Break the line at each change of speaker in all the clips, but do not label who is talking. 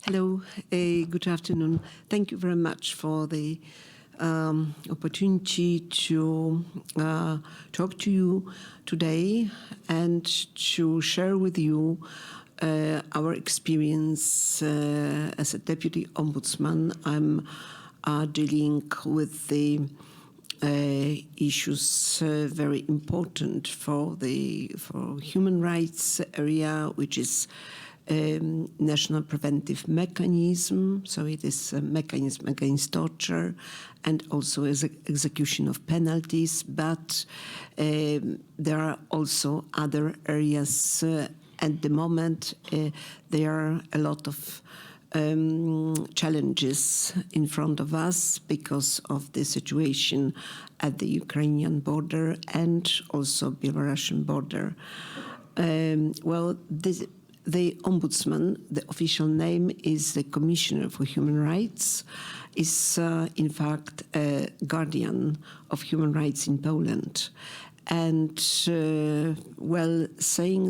Hello, good afternoon. Thank you very much for the opportunity to talk to you today and to share with you our experience as a deputy ombudsman. I'm dealing with the issues very important for human rights area, which is national preventive mechanism. So it is a mechanism against torture and also as execution of penalties. But there are also other areas. At the moment, there are a lot of challenges in front of us because of the situation at the Ukrainian border and also Belarusian border. The Ombudsman, the official name is the Commissioner for Human Rights, is in fact a guardian of human rights in Poland. And saying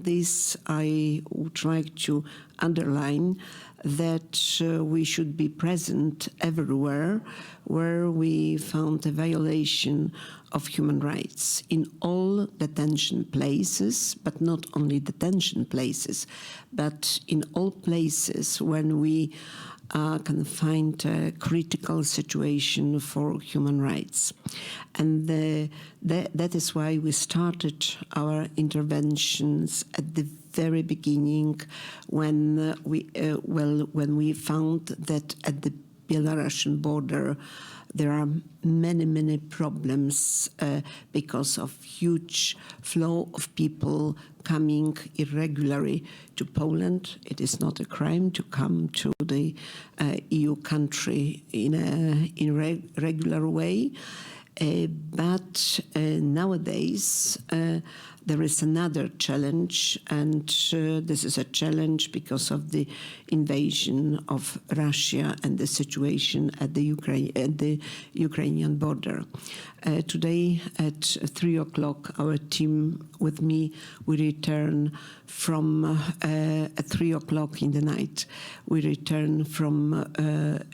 this, I would like to underline that we should be present everywhere where we found a violation of human rights in all detention places, but not only detention places, but in all places when we can find a critical situation for human rights. And that is why we started our interventions at the very beginning when we found that at the Belarusian border there are many problems because of huge flow of people coming irregularly to Poland. It is not a crime to come to the EU country in a regular way. But nowadays there is another challenge, and this is a challenge because of the invasion of Russia and the situation at the Ukrainian border. Today at 3 o'clock, our team with me, we return from at 3 o'clock in the night. We return from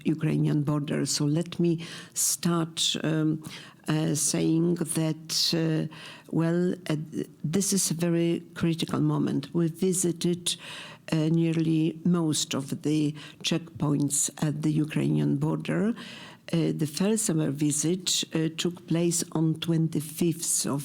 Ukrainian border. So let me start saying that, this is a very critical moment. We visited nearly most of the checkpoints at the Ukrainian border. The first ever visit took place on 25th of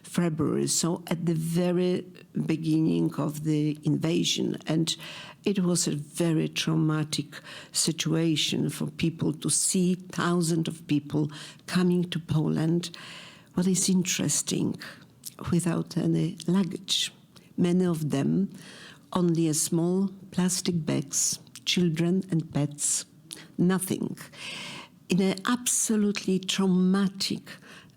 February, so at the very beginning of the invasion. And it was a very traumatic situation for people to see thousands of people coming to Poland. What is interesting, without any luggage. Many of them only a small plastic bags, children and pets, nothing. In an absolutely traumatic,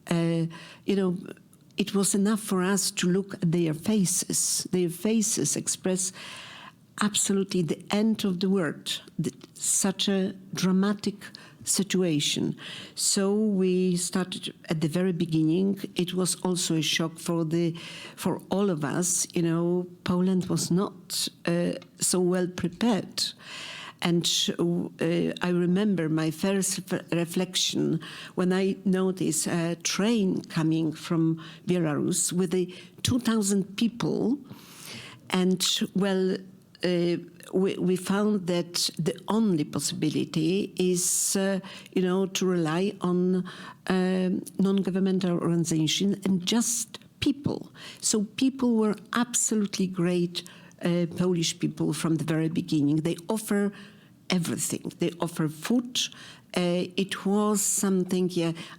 it was enough for us to look at their faces. Their faces express absolutely the end of the world, such a dramatic situation. So we started at the very beginning. It was also a shock for all of us. Poland was not so well prepared. And I remember my first reflection when I noticed a train coming from Belarus with 2,000 people. And we found that the only possibility is, to rely on non-governmental organization and just people. So people were absolutely great Polish people from the very beginning. They offer everything. They offer food. It was something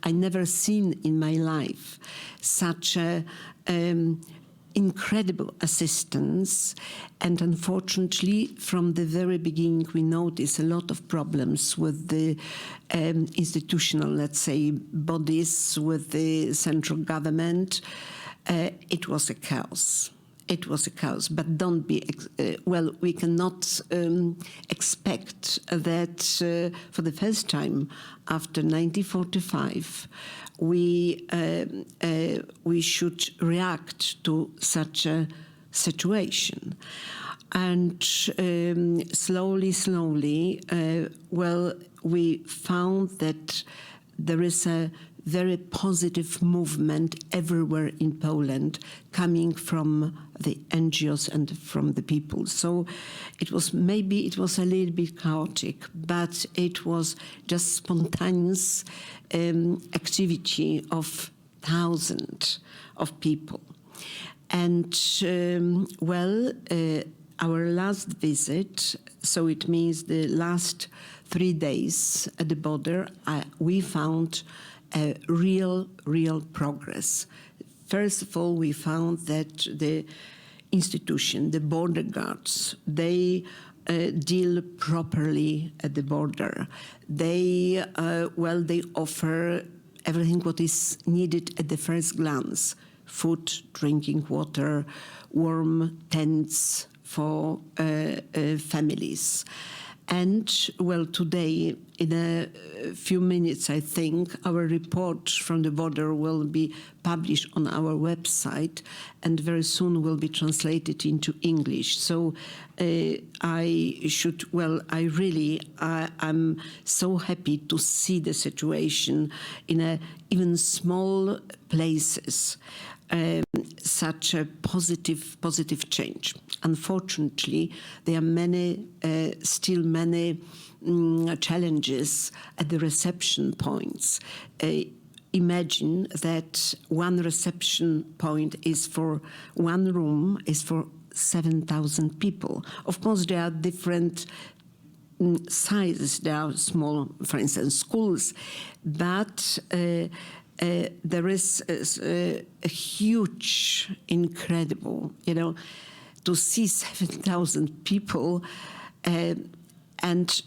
I never seen in my life. Such a incredible assistance, and unfortunately from the very beginning we noticed a lot of problems with the institutional, let's say, bodies, with the central government. It was a chaos. It was a chaos, but don't be, we cannot expect that for the first time after 1945, we should react to such a situation. And slowly, well, we found that there is a very positive movement everywhere in Poland coming from the NGOs and from the people. So it was a little bit chaotic, but it was just spontaneous activity of thousands of people. And our last visit, so it means the last 3 days at the border, we found a real progress. First of all, we found that the institution, the border guards, they deal properly at the border. They offer everything what is needed at the first glance: food, drinking water, warm tents for families. And, well, today, in a few minutes, I think, our report from the border will be published on our website and very soon will be translated into English. So I'm so happy to see the situation in even small places. Such a positive change. Unfortunately, there are still many challenges at the reception points. Imagine that one reception point is for one room, is for 7,000 people. Of course, there are different sizes. There are small, for instance, schools, but there is a huge, incredible, to see 7,000 people and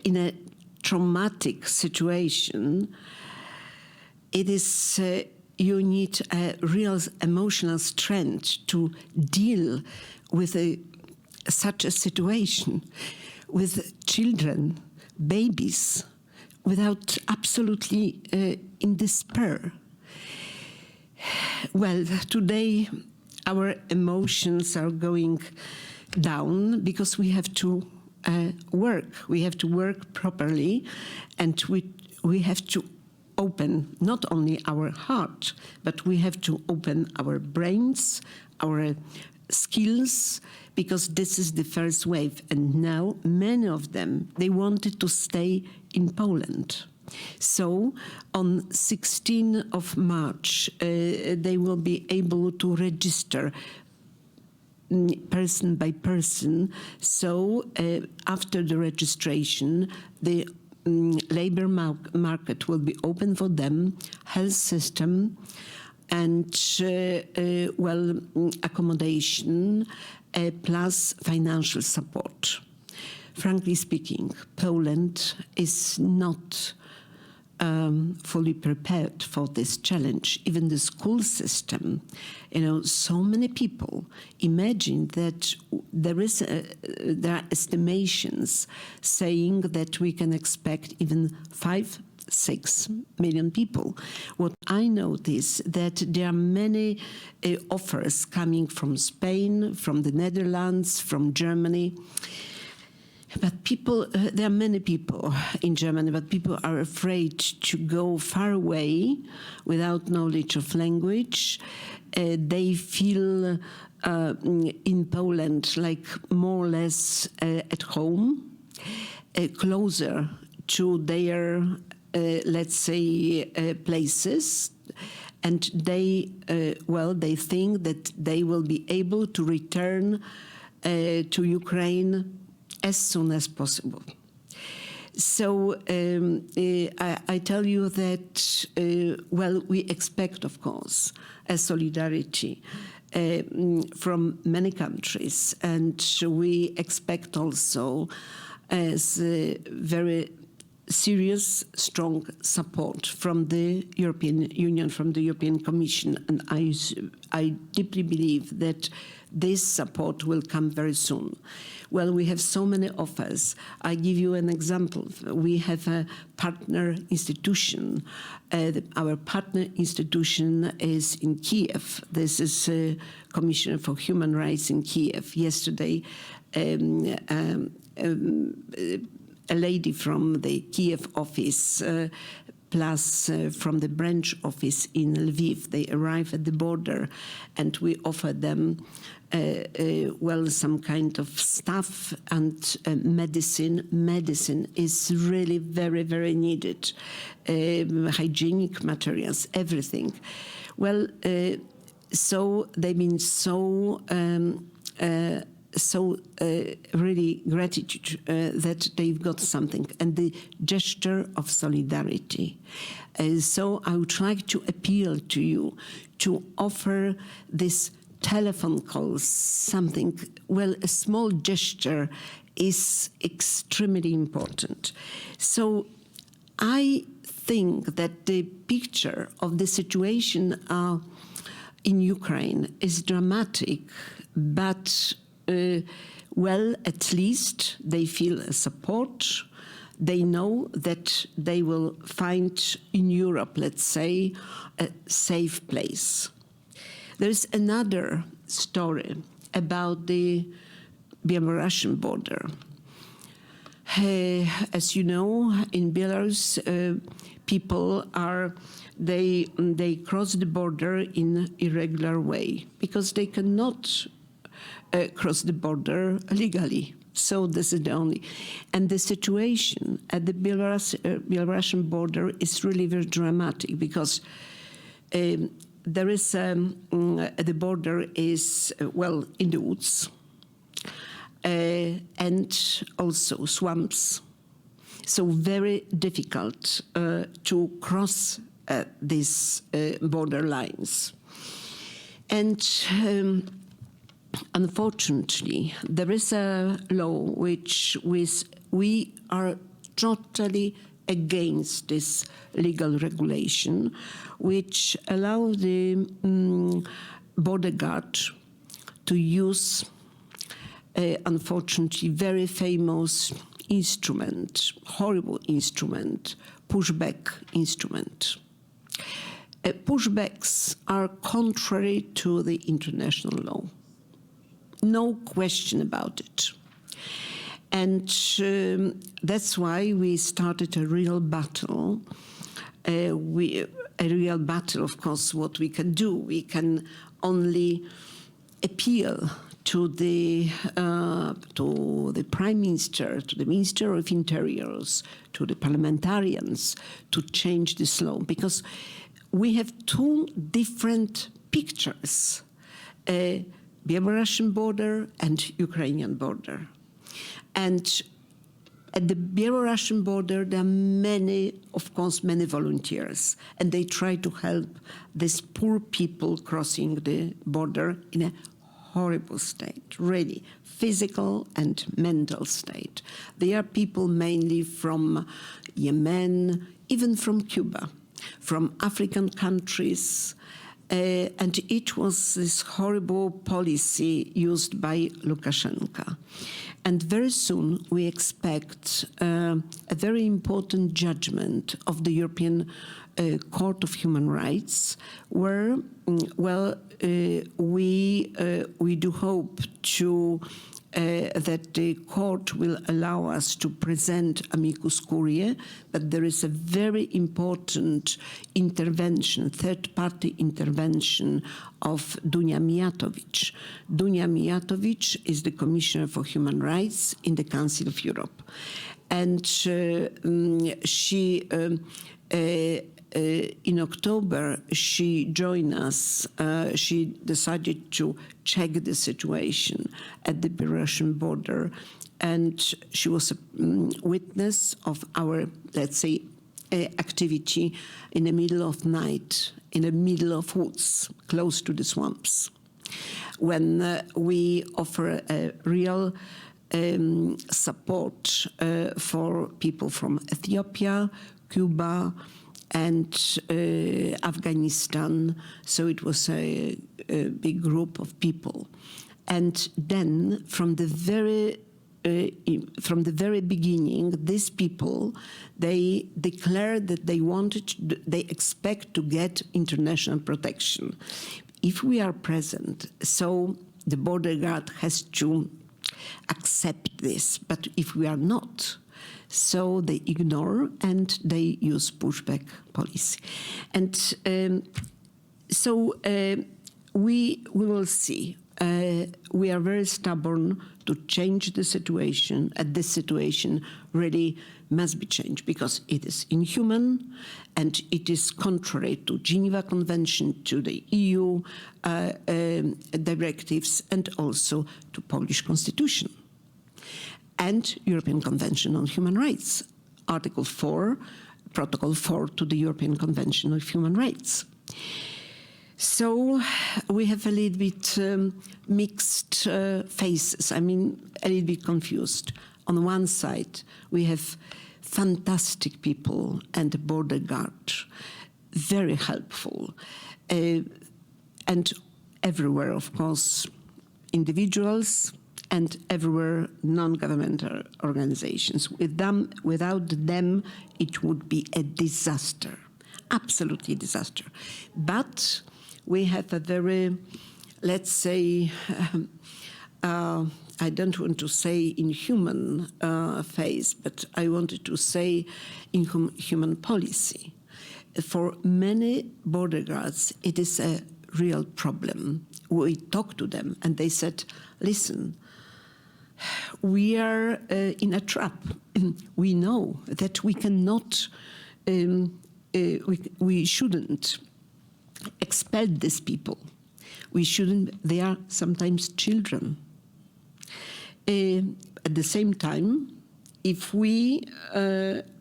in a traumatic situation. It is, you need a real emotional strength to deal with such a situation, with children, babies, without absolutely in despair. Well, today our emotions are going down because we have to work. We have to work properly, and we have to open not only our heart, but we have to open our brains, our skills, because this is the first wave. And now many of them, they wanted to stay in Poland. So on 16th of March, they will be able to register person by person. So after the registration, the labor market will be open for them, health system, and accommodation, plus financial support. Frankly speaking, Poland is not fully prepared for this challenge. Even the school system, so many people. Imagine that there are estimations saying that we can expect even 5-6 million people. What I notice that there are many offers coming from Spain, from the Netherlands, from Germany. But people, there are many people in Germany, but people are afraid to go far away without knowledge of language. They feel in Poland like more or less at home, closer to their, let's say, places. And they think that they will be able to return to Ukraine as soon as possible. So I tell you that, we expect, of course, a solidarity from many countries, and we expect also as very serious, strong support from the European Union, from the European Commission, and I deeply believe that this support will come very soon. Well, we have so many offers. I give you an example. We have a partner institution. Our partner institution is in Kiev. This is Commissioner for Human Rights in Kiev. Yesterday, a lady from the Kiev office, plus from the branch office in Lviv. They arrive at the border, and we offer them well, some kind of stuff and medicine. Medicine is really very, very needed. Hygienic materials, everything. Well, so they've been so really gratitude that they've got something, and the gesture of solidarity. So I would like to appeal to you to offer this telephone calls, something, well, a small gesture is extremely important. So I think that the picture of the situation in Ukraine is dramatic, but well, at least they feel support. They know that they will find in Europe, let's say, a safe place. There's another story about the Belarusian border. As you know, in Belarus, people they cross the border in irregular way because they cannot cross the border legally. So this is the only. And the situation at the Belarusian border is really very dramatic because there is, the border is, well, in the woods and also swamps. So very difficult to cross these border lines. And unfortunately, there is a law which we are totally against this legal regulation, which allows the border guard to use, unfortunately, very famous instrument, horrible instrument, pushback instrument. Pushbacks are contrary to the international law. No question about it. And that's why we started a real battle. A real battle, of course, what we can do. We can only appeal to the Prime Minister, to the Minister of Interiors, to the parliamentarians to change this law, because we have two different pictures, Belarusian border and Ukrainian border. And at the Belarusian border, there are many, of course, many volunteers, and they try to help these poor people crossing the border in a horrible state, really, physical and mental state. They are people mainly from Yemen, even from Cuba, from African countries, and it was this horrible policy used by Lukashenko. And very soon we expect a very important judgment of the European Court of Human Rights, where, well, we do hope to that the court will allow us to present amicus curiae, but there is a very important intervention, third-party intervention of Dunia Mijatovic. Dunia Mijatovic is the Commissioner for Human Rights in the Council of Europe. And she in October, she joined us. She decided to check the situation at the Belarusian border, and she was a witness of our, let's say, activity in the middle of night, in the middle of woods, close to the swamps, when we offer a real support for people from Ethiopia, Cuba, and Afghanistan. So it was a big group of people. And then from the very beginning, these people, they declared that they expect to get international protection. If we are present, so the border guard has to accept this. But if we are not, so they ignore and they use pushback policy. And we will see. We are very stubborn to change the situation, and this situation really must be changed because it is inhuman and it is contrary to Geneva Convention, to the EU directives, and also to Polish Constitution and European Convention on Human Rights, Article 4, Protocol 4 to the European Convention of Human Rights. So we have a little bit mixed faces. I mean, a little bit confused. On one side, we have fantastic people and the border guard, very helpful. And everywhere, of course, individuals, and everywhere non-governmental organizations. Without them, it would be a disaster, absolutely disaster. But we have a very, let's say, I don't want to say inhuman phase, but I wanted to say inhuman policy. For many border guards, it is a real problem. We talked to them and they said, listen, we are in a trap. We know that we cannot, we shouldn't expel these people. We shouldn't, they are sometimes children. At the same time, if we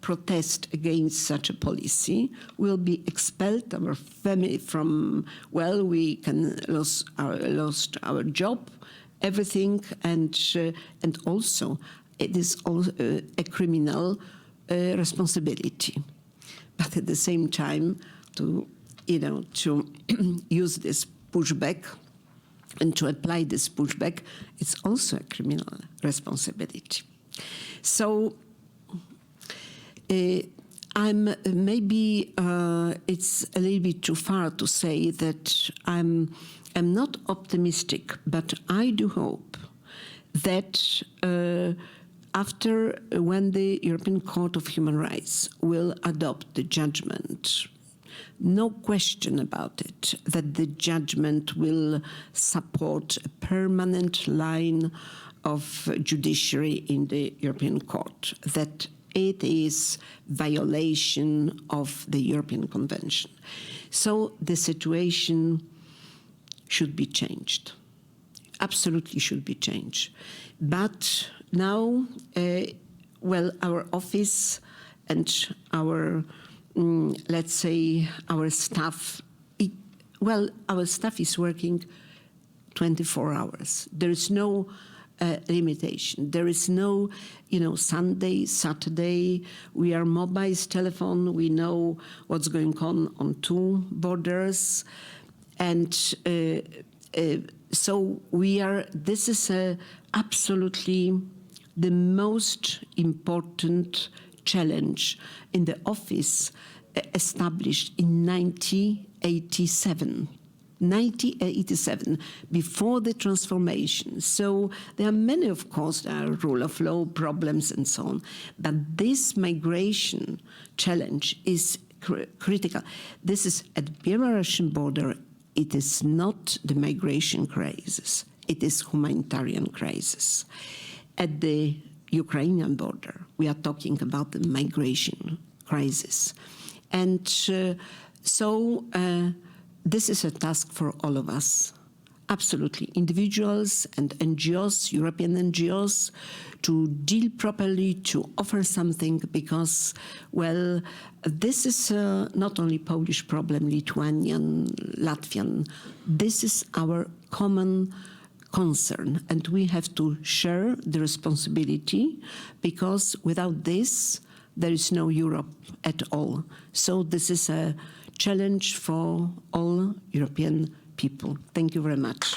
protest against such a policy, we'll be expelled, our family from, well, we can lost our job, everything, and also it is also a criminal responsibility. But at the same time, to use this pushback and to apply this pushback, it's also a criminal responsibility. So I'm maybe it's a little bit too far to say that I'm not optimistic, but I do hope that after when the European Court of Human Rights will adopt the judgment, no question about it, that the judgment will support a permanent line of judiciary in the European Court, that it is violation of the European Convention. So the situation should be changed, absolutely should be changed. But now, well, our office and our, let's say, our staff, our staff is working 24 hours. There is no limitation. There is no, Sunday, Saturday. We are mobile telephone. We know what's going on two borders. And so we are, this is absolutely the most important challenge in the office established in 1987. 1987, before the transformation. So there are many, of course, there are rule of law problems and so on, but this migration challenge is critical. This is at the Belarusian border. It is not the migration crisis. It is humanitarian crisis. At the Ukrainian border, we are talking about the migration crisis. And this is a task for all of us, absolutely. Individuals and NGOs, European NGOs, to deal properly, to offer something, because, well, this is not only Polish problem, Lithuanian, Latvian. This is our common concern, and we have to share the responsibility, because without this, there is no Europe at all. So this is a challenge for all European people. Thank you very much.